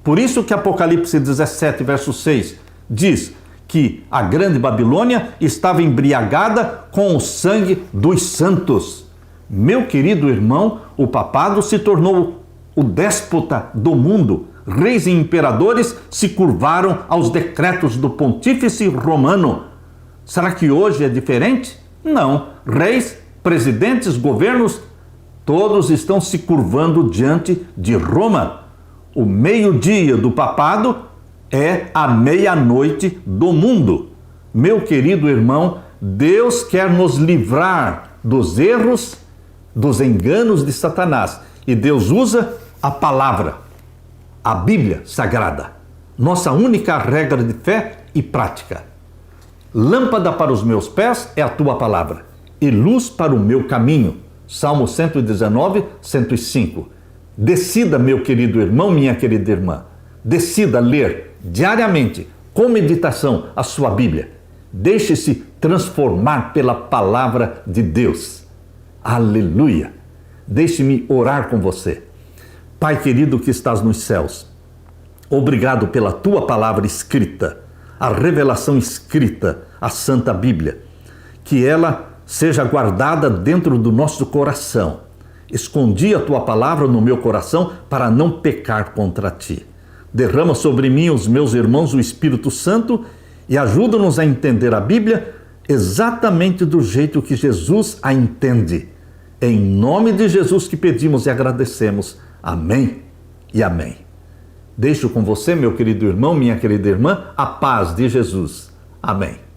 Por isso que Apocalipse 17, verso 6, diz que a grande Babilônia estava embriagada com o sangue dos santos. Meu querido irmão, o papado se tornou o déspota do mundo. Reis e imperadores se curvaram aos decretos do pontífice romano. Será que hoje é diferente? Não. Reis presidentes, governos, todos estão se curvando diante de Roma. O meio-dia do papado é a meia-noite do mundo. Meu querido irmão, Deus quer nos livrar dos erros, dos enganos de Satanás. E Deus usa a palavra, a Bíblia Sagrada, nossa única regra de fé e prática. Lâmpada para os meus pés é a tua palavra e luz para o meu caminho. Salmo 119, 105. Decida, meu querido irmão, minha querida irmã, decida ler diariamente, com meditação, a sua Bíblia. Deixe-se transformar pela palavra de Deus. Aleluia! Deixe-me orar com você. Pai querido que estás nos céus, obrigado pela tua palavra escrita, a revelação escrita, a Santa Bíblia. Que ela seja guardada dentro do nosso coração. Escondi a tua palavra no meu coração para não pecar contra ti. Derrama sobre mim, os meus irmãos, o Espírito Santo e ajuda-nos a entender a Bíblia exatamente do jeito que Jesus a entende. Em nome de Jesus que pedimos e agradecemos. Amém e amém. Deixo com você, meu querido irmão, minha querida irmã, a paz de Jesus. Amém.